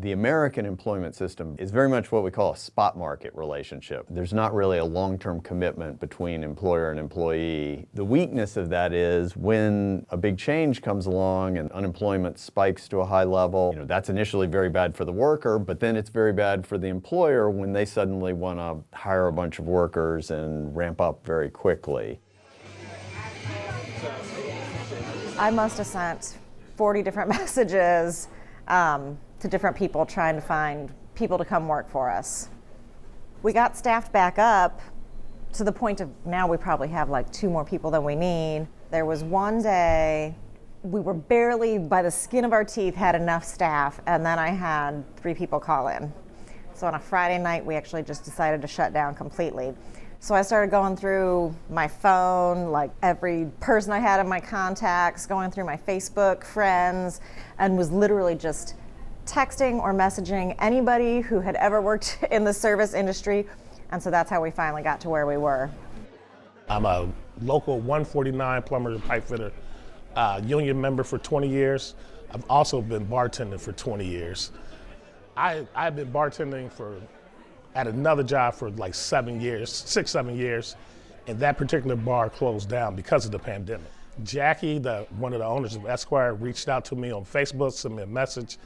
The American employment system is very much what we call a spot market relationship. There's not really a long-term commitment between employer and employee. The weakness of that is when a big change comes along and unemployment spikes to a high level, that's initially very bad for the worker, but then it's very bad for the employer when they suddenly want to hire a bunch of workers and ramp up very quickly. I must have sent 40 different messages to different people trying to find people to come work for us. We got staffed back up to the point of now we probably have like 2 more people than we need. There was one day we were barely by the skin of our teeth had enough staff, and then I had 3 people call in. So on a Friday night we actually just decided to shut down completely. So I started going through my phone, like every person I had in my contacts, going through my Facebook friends, and was literally just texting or messaging anybody who had ever worked in the service industry. And so that's how we finally got to where we were. I'm a local 149 plumber and pipe fitter, union member for 20 years. I've also been bartending for 20 years. I've been bartending at another job for like 7 years, 6-7 years, and that particular bar closed down because of the pandemic. Jackie, one of the owners of Esquire, reached out to me on Facebook, sent me a message,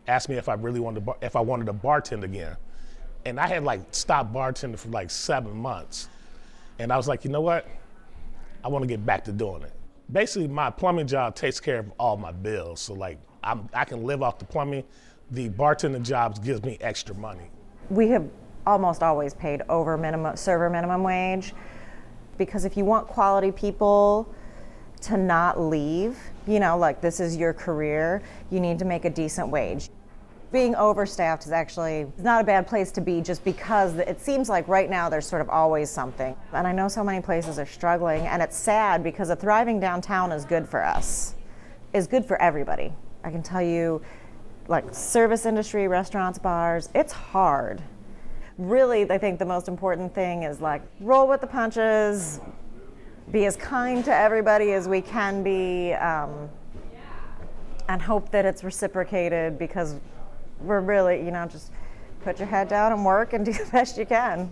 asked me if I wanted to bartend again. And I had like stopped bartending for like 7 months. And I was like, you know what? I want to get back to doing it. Basically, my plumbing job takes care of all my bills. So like, I can live off the plumbing. The bartending jobs gives me extra money. We have almost always paid over server minimum wage, because if you want quality people to not leave, like this is your career, you need to make a decent wage. Being overstaffed is actually not a bad place to be, just because it seems like right now there's sort of always something. And I know so many places are struggling, and it's sad because a thriving downtown is good for us, is good for everybody. I can tell you, like service industry, restaurants, bars, it's hard. Really, I think the most important thing is like roll with the punches, be as kind to everybody as we can be, and hope that it's reciprocated, because we're really, just put your head down and work and do the best you can.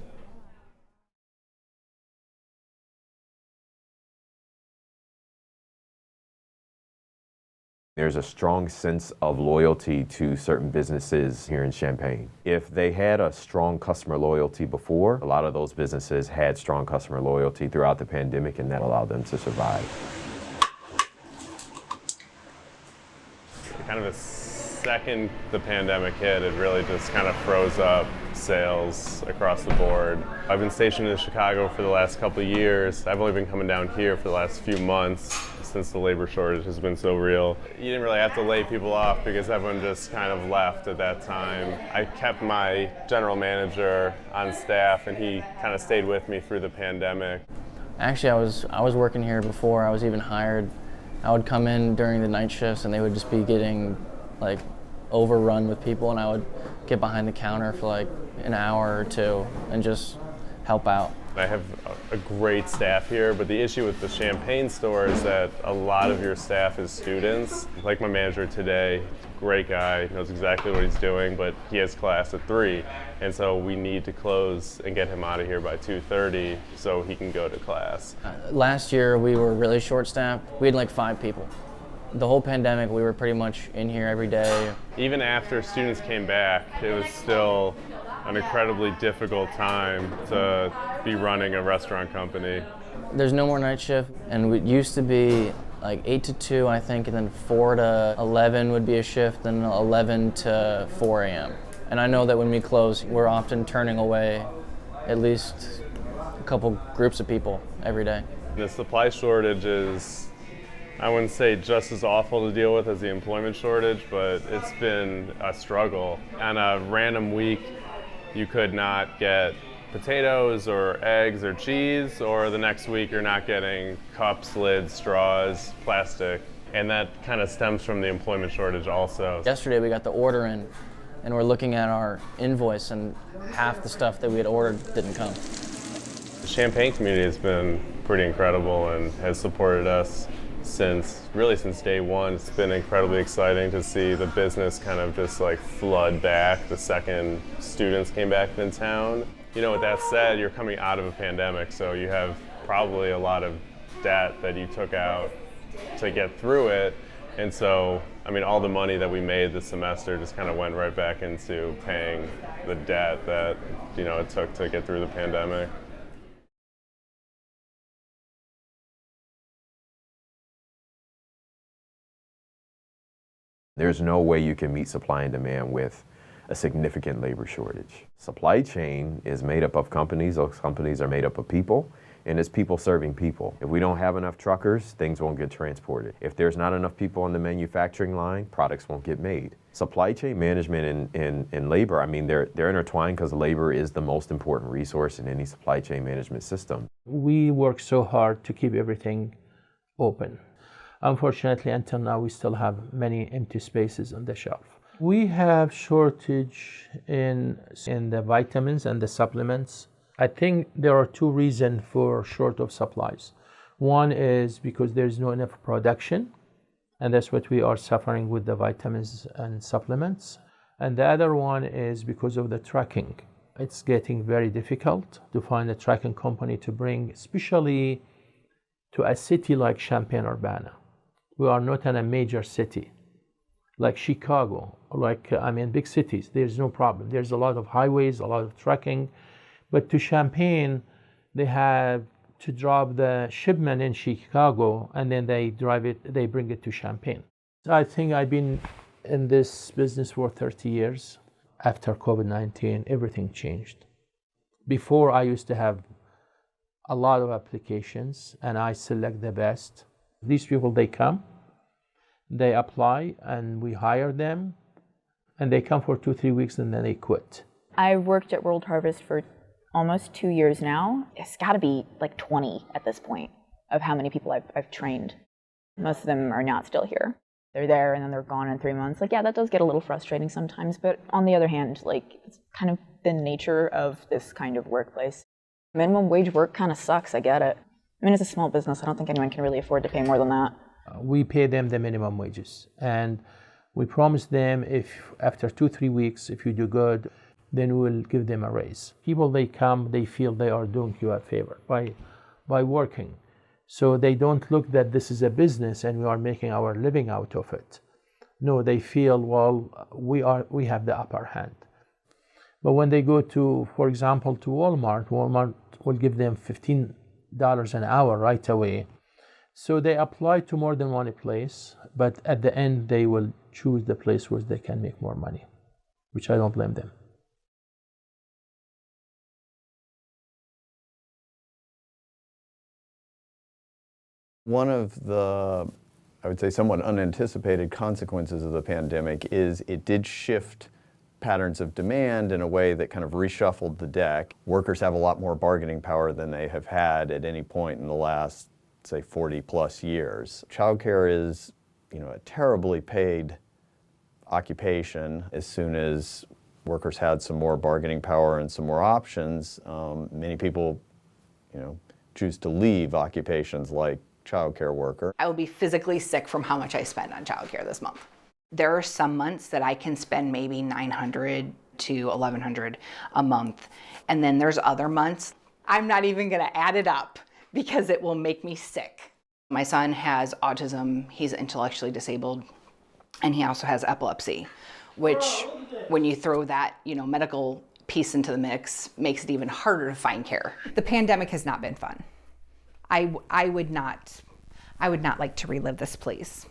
There's a strong sense of loyalty to certain businesses here in Champaign. If they had a strong customer loyalty before, a lot of those businesses had strong customer loyalty throughout the pandemic, and that allowed them to survive. Kind of the second the pandemic hit, it really just kind of froze up sales across the board. I've been stationed in Chicago for the last couple of years. I've only been coming down here for the last few months, since the labor shortage has been so real. You didn't really have to lay people off because everyone just kind of left at that time. I kept my general manager on staff, and he kind of stayed with me through the pandemic. Actually, I was working here before I was even hired. I would come in during the night shifts, and they would just be getting like overrun with people, and I would get behind the counter for like an hour or 2 and just help out. I have a great staff here, but the issue with the Champaign store is that a lot of your staff is students. Like my manager today, great guy, knows exactly what he's doing, but he has class at 3, and so we need to close and get him out of here by 2:30 so he can go to class. Last year we were really short-staffed. We had like 5 people. The whole pandemic we were pretty much in here every day. Even after students came back, it was still an incredibly difficult time to be running a restaurant company. There's no more night shift, and it used to be like 8 to 2, I think, and then 4 to 11 would be a shift, and 11 to 4 a.m. And I know that when we close, we're often turning away at least a couple groups of people every day. The supply shortage is, I wouldn't say just as awful to deal with as the employment shortage, but it's been a struggle. On a random week, you could not get potatoes or eggs or cheese, or the next week you're not getting cups, lids, straws, plastic. And that kind of stems from the employment shortage also. Yesterday we got the order in, and we're looking at our invoice, and half the stuff that we had ordered didn't come. The Champaign community has been pretty incredible and has supported us since day one. It's been incredibly exciting to see the business kind of just like flood back the second students came back in town. You know, with that said, you're coming out of a pandemic, so you have probably a lot of debt that you took out to get through it. And so, I mean, all the money that we made this semester just kind of went right back into paying the debt that, you know, it took to get through the pandemic. There's no way you can meet supply and demand with a significant labor shortage. Supply chain is made up of companies. Those companies are made up of people, and it's people serving people. If we don't have enough truckers, things won't get transported. If there's not enough people on the manufacturing line, products won't get made. Supply chain management and labor, I mean, they're intertwined because labor is the most important resource in any supply chain management system. We work so hard to keep everything open. Unfortunately, until now, we still have many empty spaces on the shelf. We have shortage in the vitamins and the supplements. I think there are two reasons for short of supplies. One is because there's no enough production, and that's what we are suffering with the vitamins and supplements. And the other one is because of the trucking. It's getting very difficult to find a trucking company to bring, especially to a city like Champaign-Urbana. We are not in a major city like Chicago, big cities. There's no problem. There's a lot of highways, a lot of trucking. But to Champaign, they have to drop the shipment in Chicago, and then they bring it to Champaign. I think I've been in this business for 30 years. After COVID-19, everything changed. Before, I used to have a lot of applications, and I select the best. These people, they come, they apply, and we hire them, and they come for 2-3 weeks, and then they quit. I've worked at World Harvest for almost 2 years now. It's got to be like 20 at this point of how many people I've trained. Most of them are not still here. They're there and then they're gone in 3 months. Like, yeah, that does get a little frustrating sometimes, but on the other hand, like, it's kind of the nature of this kind of workplace. Minimum wage work kind of sucks, I get it. I mean, it's a small business. I don't think anyone can really afford to pay more than that. We pay them the minimum wages, and we promise them if after 2-3 weeks, if you do good, then we'll give them a raise. People, they come, they feel they are doing you a favor by working. So they don't look that this is a business and we are making our living out of it. No, they feel, well, we have the upper hand. But when they go to, for example, to Walmart will give them $15 an hour right away. So they apply to more than one place, but at the end they will choose the place where they can make more money, which I don't blame them. One of the, I would say, somewhat unanticipated consequences of the pandemic is it did shift patterns of demand in a way that kind of reshuffled the deck. Workers have a lot more bargaining power than they have had at any point in the last, say, 40 plus years. Childcare is, a terribly paid occupation. As soon as workers had some more bargaining power and some more options, many people, choose to leave occupations like childcare worker. I will be physically sick from how much I spend on childcare this month. There are some months that I can spend maybe $900 to $1,100 a month. And then there's other months, I'm not even gonna add it up because it will make me sick. My son has autism, he's intellectually disabled, and he also has epilepsy, which when you throw that, medical piece into the mix, makes it even harder to find care. The pandemic has not been fun. I would not like to relive this, please.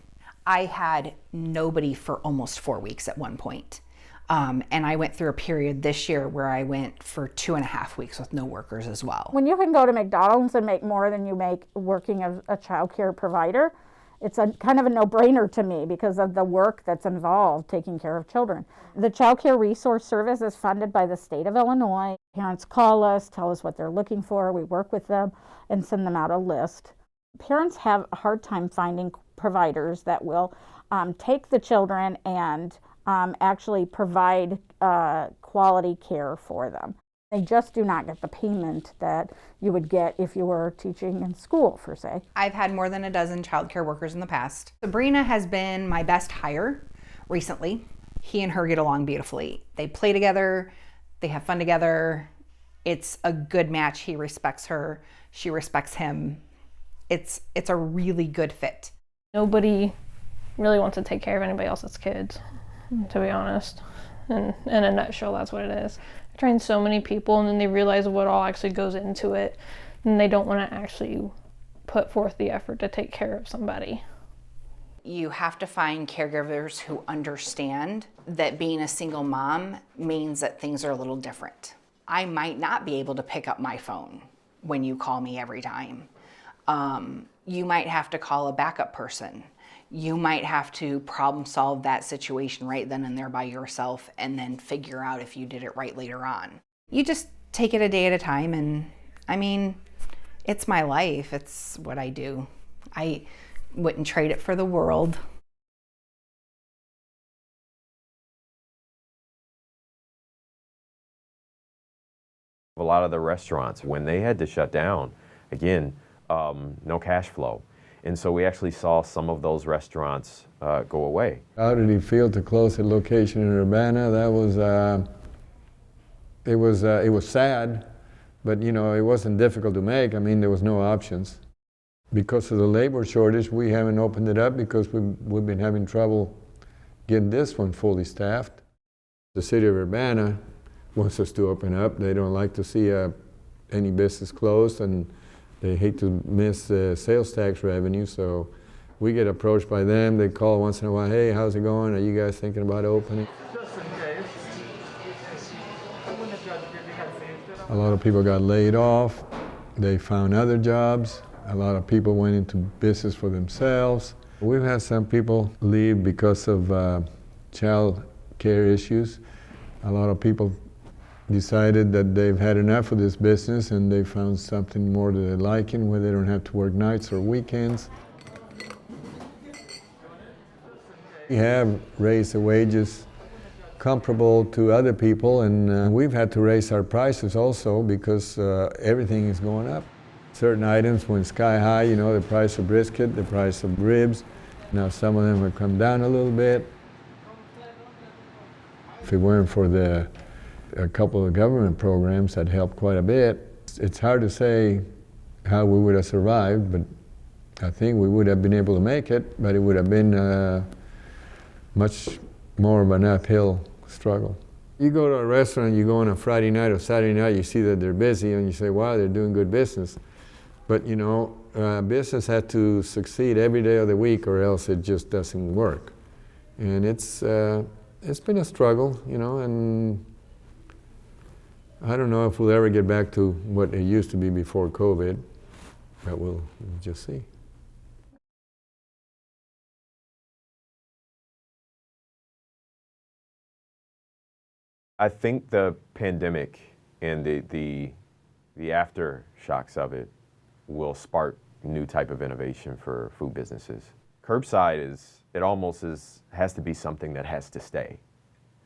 I had nobody for almost 4 weeks at one point. And I went through a period this year where I went for 2.5 weeks with no workers as well. When you can go to McDonald's and make more than you make working as a child care provider, it's a kind of a no-brainer to me because of the work that's involved taking care of children. The Child Care Resource Service is funded by the state of Illinois. Parents call us, tell us what they're looking for, we work with them and send them out a list. Parents have a hard time finding providers that will take the children and actually provide quality care for them. They just do not get the payment that you would get if you were teaching in school, per se. I've had more than a dozen childcare workers in the past. Sabrina has been my best hire recently. He and her get along beautifully. They play together, they have fun together. It's a good match. He respects her, she respects him. It's a really good fit. Nobody really wants to take care of anybody else's kids, to be honest. And in a nutshell, that's what it is. I train so many people, and then they realize what all actually goes into it, and they don't want to actually put forth the effort to take care of somebody. You have to find caregivers who understand that being a single mom means that things are a little different. I might not be able to pick up my phone when you call me every time. You might have to call a backup person. You might have to problem solve that situation right then and there by yourself and then figure out if you did it right later on. You just take it a day at a time, and I mean, it's my life. It's what I do. I wouldn't trade it for the world. A lot of the restaurants, when they had to shut down, again, no cash flow. And so we actually saw some of those restaurants go away. How did he feel to close a location in Urbana? That was, it was sad, but you know, it wasn't difficult to make. I mean, there was no options. Because of the labor shortage, we haven't opened it up because we've been having trouble getting this one fully staffed. The city of Urbana wants us to open up. They don't like to see any business closed, and they hate to miss sales tax revenue, so we get approached by them. They call once in a while, hey, how's it going? Are you guys thinking about opening? A lot of people got laid off. They found other jobs. A lot of people went into business for themselves. We've had some people leave because of child care issues. A lot of people decided that they've had enough of this business and they found something more that they like in, where they don't have to work nights or weekends. We have raised the wages comparable to other people, and we've had to raise our prices also because everything is going up. Certain items went sky high, you know, the price of brisket, the price of ribs. Now some of them have come down a little bit. If it weren't for a couple of government programs that helped quite a bit, it's hard to say how we would have survived, but I think we would have been able to make it, but it would have been much more of an uphill struggle. You go to a restaurant, you go on a Friday night or Saturday night, you see that they're busy and you say, wow, they're doing good business. But you know, business had to succeed every day of the week or else it just doesn't work. And it's been a struggle, you know, and I don't know if we'll ever get back to what it used to be before COVID, but we'll just see. I think the pandemic and the aftershocks of it will spark new type of innovation for food businesses. Curbside has to be something that has to stay.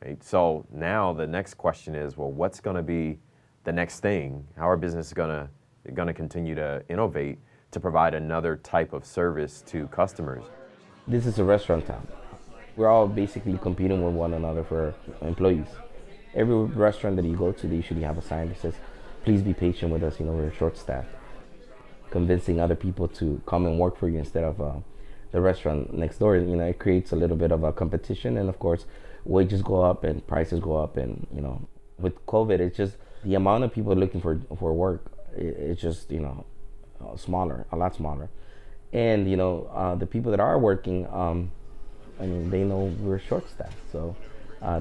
Right? So now the next question is, well, what's going to be the next thing? How are businesses going to continue to innovate to provide another type of service to customers? This is a restaurant town. We're all basically competing with one another for employees. Every restaurant that you go to, they usually have a sign that says, please be patient with us, you know, we're short-staffed. Convincing other people to come and work for you instead of the restaurant next door, you know, it creates a little bit of a competition, and of course, wages go up and prices go up, and you know, with COVID, it's just the amount of people looking for work, it's just, you know, smaller, a lot smaller. And you know, the people that are working, I mean, they know we're short-staffed, so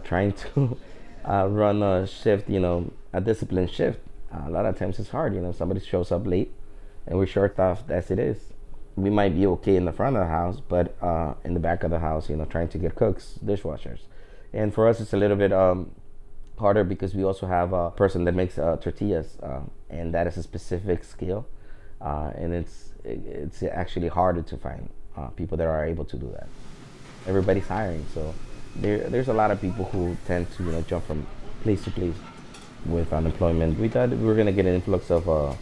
trying to run a shift, you know, a disciplined shift, a lot of times it's hard. You know, somebody shows up late and we're short-staffed as it is. We might be okay in the front of the house, but in the back of the house, you know, trying to get cooks, dishwashers. And for us, it's a little bit harder because we also have a person that makes tortillas, and that is a specific skill. And it's actually harder to find people that are able to do that. Everybody's hiring, so there's a lot of people who tend to, you know, jump from place to place with unemployment. We thought we were going to get an influx of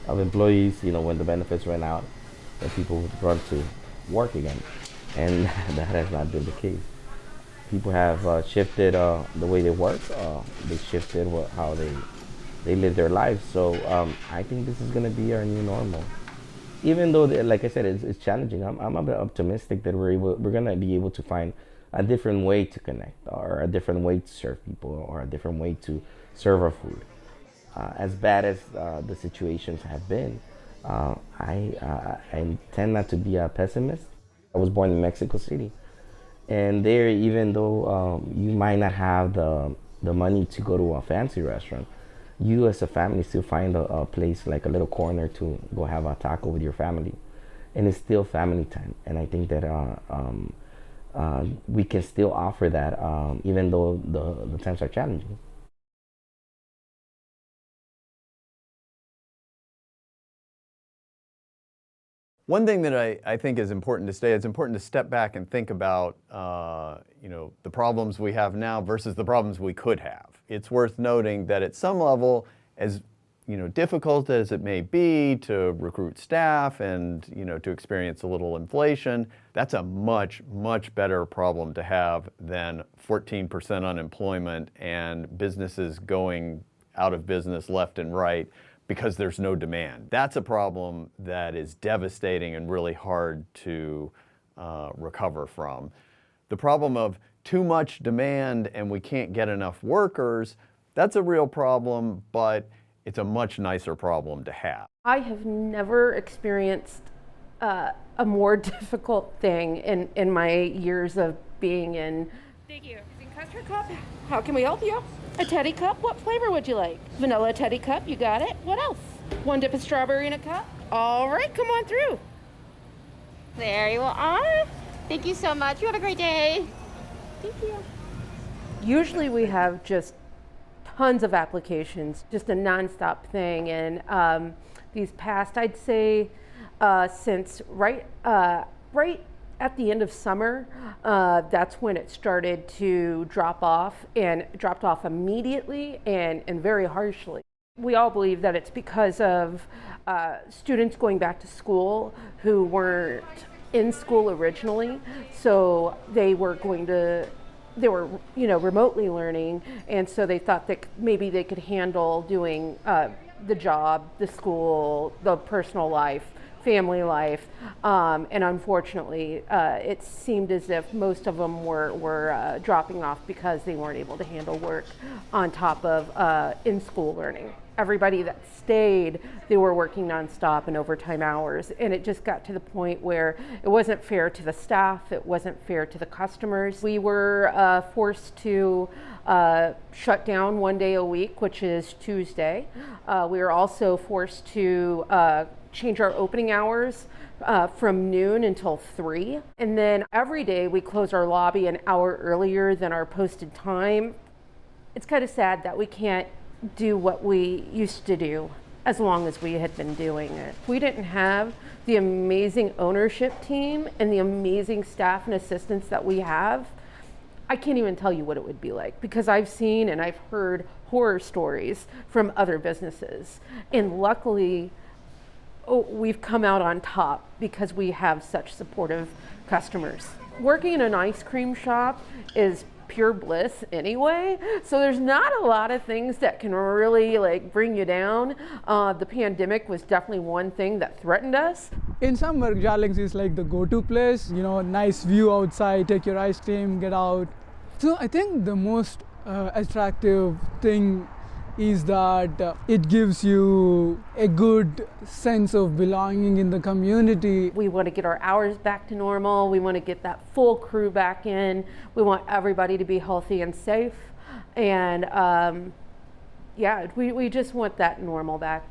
employees, when the benefits ran out, that people would run to work again. And that has not been the case. People have shifted the way they work. They shifted how they live their lives. So I think this is going to be our new normal. Even though, like I said, it's challenging, I'm a bit optimistic that we're going to be able to find a different way to connect, or a different way to serve people, or a different way to serve our food. As bad as the situations have been, I tend not to be a pessimist. I was born in Mexico City, and there, even though you might not have the money to go to a fancy restaurant, you as a family still find a place, like a little corner, to go have a taco with your family, and it's still family time. And I think that we can still offer that, even though the times are challenging. One thing that I think is important to say, it's important to step back and think about the problems we have now versus the problems we could have. It's worth noting that at some level, as difficult as it may be to recruit staff and to experience a little inflation, that's a much, much better problem to have than 14% unemployment and businesses going out of business left and right because there's no demand. That's a problem that is devastating and really hard to recover from. The problem of too much demand and we can't get enough workers, that's a real problem, but it's a much nicer problem to have. I have never experienced a more difficult thing in my years of being in. Thank you. In custard cup, how can we help you? A teddy cup, what flavor would you like? Vanilla teddy cup, you got it. What else? One dip of strawberry in a cup? All right, come on through. There you are. Thank you so much. You have a great day. Thank you. Usually we have just tons of applications, just a nonstop thing. And these past, I'd say, since right at the end of summer, that's when it started to drop off, and it dropped off immediately and very harshly. We all believe that it's because of students going back to school who weren't in school originally, so they were remotely learning, and so they thought that maybe they could handle doing the job, the school, the personal life, family life, and unfortunately it seemed as if most of them were dropping off because they weren't able to handle work on top of in-school learning. Everybody that stayed, they were working nonstop and overtime hours, and it just got to the point where it wasn't fair to the staff, it wasn't fair to the customers. We were forced to shut down one day a week, which is Tuesday. We were also forced to change our opening hours from noon until 3. And then every day we close our lobby an hour earlier than our posted time. It's kind of sad that we can't do what we used to do as long as we had been doing it. We didn't have the amazing ownership team and the amazing staff and assistants that we have. I can't even tell you what it would be like, because I've seen and I've heard horror stories from other businesses. And luckily, we've come out on top because we have such supportive customers. Working in an ice cream shop is pure bliss anyway, so there's not a lot of things that can really bring you down. The pandemic was definitely one thing that threatened us. In summer, Jarling's is like the go-to place, nice view outside, take your ice cream, get out. So I think the most attractive thing is that it gives you a good sense of belonging in the community. We want to get our hours back to normal. We want to get that full crew back in. We want everybody to be healthy and safe. And we just want that normal back.